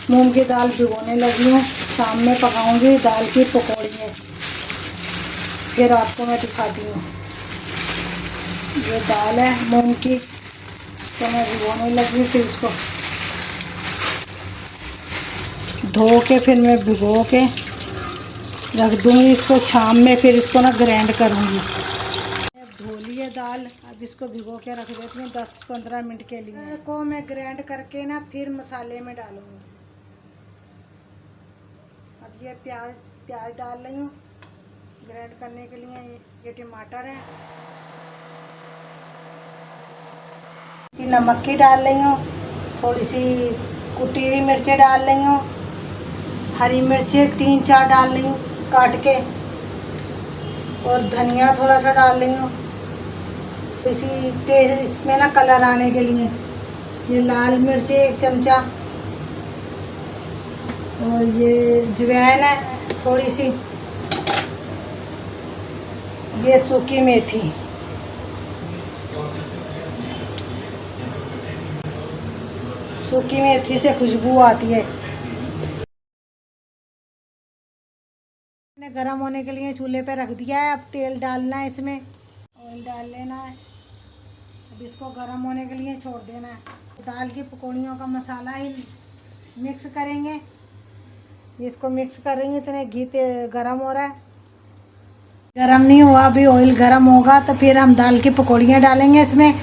मूंग की दाल भिगोने लगी हूँ। शाम में पकाऊंगी दाल की पकौड़ियाँ, फिर आपको मैं दिखाती हूँ। ये दाल है मूंग की, तो मैं भिगोने लगी, फिर इसको धो के फिर मैं भिगो के रख दूँगी इसको। शाम में फिर इसको ना ग्राइंड करूँगी। धो ली है दाल, अब इसको भिगो के रख देती हूँ 10-15 मिनट के लिए। को मैं ग्राइंड करके ना फिर मसाले में डालूँगी। अब ये प्याज डाल रही हूँ ग्राइंड करने के लिए। ये टमाटर है, नमक की डाल रही हूँ, थोड़ी सी कुटी हुई मिर्चें डाल रही हूँ, हरी मिर्चें 3-4 डाल रही हूँ काट के, और धनिया थोड़ा सा डाल रही हूँ इसी टेस्ट इसमें ना कलर आने के लिए। ये लाल मिर्चें 1 चमचा, और ये अजवाइन है थोड़ी सी, ये सूखी मेथी, सूखी मेथी से खुशबू आती है। मैंने गरम होने के लिए चूल्हे पे रख दिया है। अब तेल डालना है, इसमें ऑयल डाल लेना है। अब इसको गरम होने के लिए छोड़ देना है। दाल की पकौड़ियों का मसाला ही मिक्स करेंगे, इसको मिक्स करेंगे। इतने घी गरम हो रहा है, गरम नहीं हुआ, अभी ऑयल गरम होगा तो फिर हम दाल की पकौड़ियाँ डालेंगे इसमें।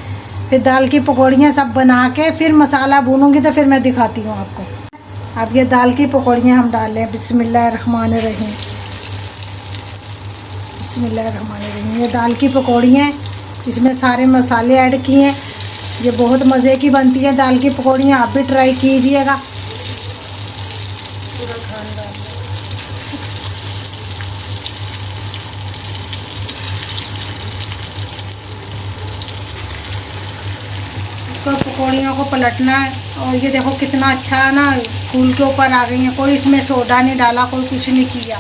फिर दाल की पकौड़ियाँ सब बना के फिर मसाला भूनूंगी, तो फिर मैं दिखाती हूँ आपको। अब ये दाल की पकौड़ियाँ हम डाल लें। बिस्मिल्लाहिर्रहमानिर्रहीम, बिस्मिल्लाहिर्रहमानिर्रहीम। ये दाल की पकौड़ियाँ हैं, इसमें सारे मसाले ऐड किए हैं। ये बहुत मज़े की बनती है दाल की पकौड़ियाँ, आप भी ट्राई कीजिएगा। तो पकौड़ियों को पलटना है, और ये देखो कितना अच्छा ना फूल के ऊपर आ गई है। कोई इसमें सोडा नहीं डाला, कोई कुछ नहीं किया,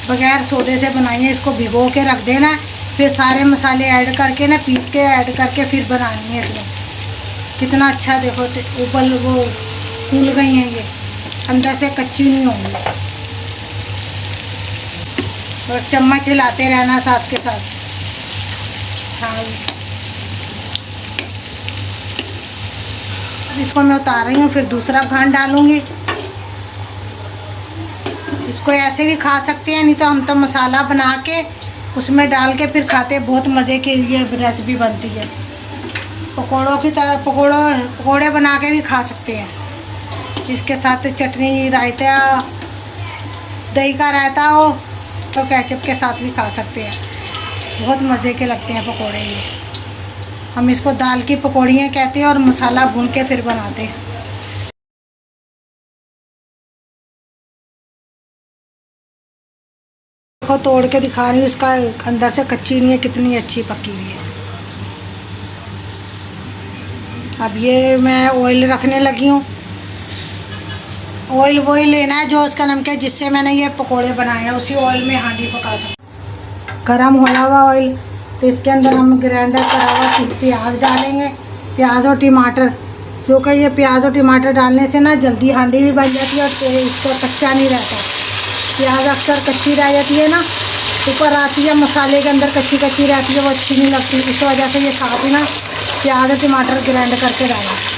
बगैर सोडे से बनाई है। इसको भिगो के रख देना है, फिर सारे मसाले ऐड करके ना पीस के ऐड करके फिर बनानी है इसमें। कितना अच्छा देखो ऊपर वो फूल गई हैं, ये अंदर से कच्ची नहीं होंगी। और चम्मच हिलाते रहना साथ के साथ। हाँ, इसको मैं उतार रही हूँ, फिर दूसरा घान डालूँगी। इसको ऐसे भी खा सकते हैं, नहीं तो हम तो मसाला बना के उसमें डाल के फिर खाते। बहुत मज़े की ये रेसिपी बनती है। पकोड़ों की तरह पकोड़े बना के भी खा सकते हैं। इसके साथ चटनी, रायता, दही का रायता हो तो केचप के साथ भी खा सकते हैं। बहुत मज़े के लगते हैं पकोड़े ये। हम इसको दाल की पकौड़ियाँ कहते हैं, और मसाला भून के फिर बनाते हैं। देखो तोड़ के दिखा रही हूँ, इसका अंदर से कच्ची नहीं है, कितनी अच्छी पकी हुई है। अब ये मैं ऑयल रखने लगी हूँ। ऑयल वही लेना है जो उसका नमक है, जिससे मैंने ये पकोड़े बनाए हैं, उसी ऑयल में हांडी पका सकते। गरम होना हुआ ऑयल, तो इसके अंदर हम ग्राइंडर करा हुआ प्याज डालेंगे, प्याज और टमाटर। क्योंकि ये प्याज और टमाटर डालने से ना जल्दी हांडी भी बन जाती है, और इसका कच्चा नहीं रहता। प्याज अक्सर कच्ची रह जाती है ना, ऊपर आती है मसाले के अंदर कच्ची कच्ची रहती है, वो अच्छी नहीं लगती। इस वजह से ये साथ ही ना प्याज और टमाटर ग्राइंड करके डालें।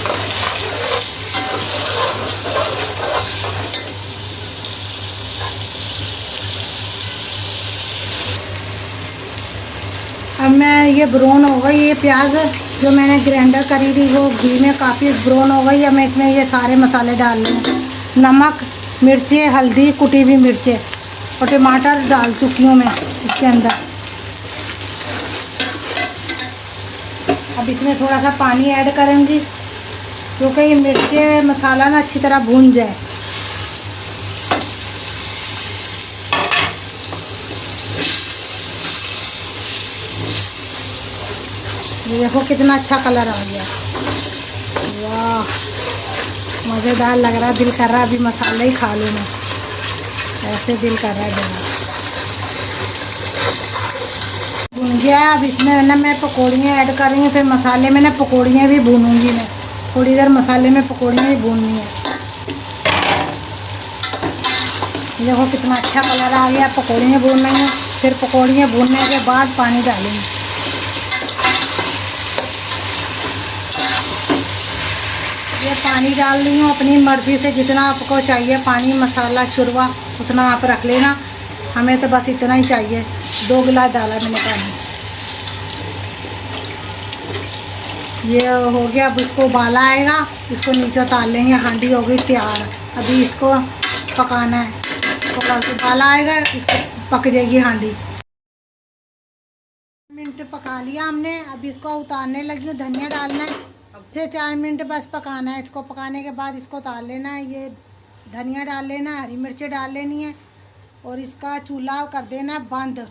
अब मैं ये ब्राउन हो गई, ये प्याज जो मैंने ग्राइंडर करी थी वो घी में काफ़ी ब्राउन हो गई। अब मैं इसमें ये सारे मसाले डाल लूँ। नमक, मिर्चें, हल्दी, कुटी हुई मिर्चें और टमाटर डाल चुकी हूँ मैं इसके अंदर। अब इसमें थोड़ा सा पानी ऐड करूँगी, क्योंकि ये मिर्चें मसाला ना अच्छी तरह भून जाए। ये देखो कितना अच्छा कलर आ गया, वाह मज़ेदार लग रहा है। दिल कर रहा है अभी मसाला ही खा लूँ मैं, ऐसे दिल कर रहा है जरा। भून गया। अब इसमें ना मैं पकौड़ियाँ ऐड करेंगे, फिर मसाले में ना पकौड़ियाँ भी भूनूंगी मैं। थोड़ी देर मसाले में पकौड़ियाँ भी भूननी है। देखो कितना अच्छा कलर आ गया। पकौड़ियाँ भून लेंगे, फिर पकौड़ियाँ भूनने के बाद पानी डालेंगे। ये पानी डाल रही हूँ अपनी मर्ज़ी से, जितना आपको चाहिए पानी, मसाला चूरमा उतना आप रख लेना। हमें तो बस इतना ही चाहिए। 2 गिलास डाला मैंने पानी। ये हो गया। अब इसको उबाला आएगा, इसको नीचे उतार लेंगे। हांडी हो गई तैयार। अभी इसको पकाना है। उबाला आएगा, इसको पक जाएगी हांडी। मिनट पका लिया हमने। अब इसको उतारने लगी हूँ। धनिया डालना है। से 4 मिनट बस पकाना है। इसको पकाने के बाद इसको उतार लेना है। ये धनिया डाल लेना है, हरी मिर्चें डाल लेनी है और इसका चूल्हा कर देना है बंद।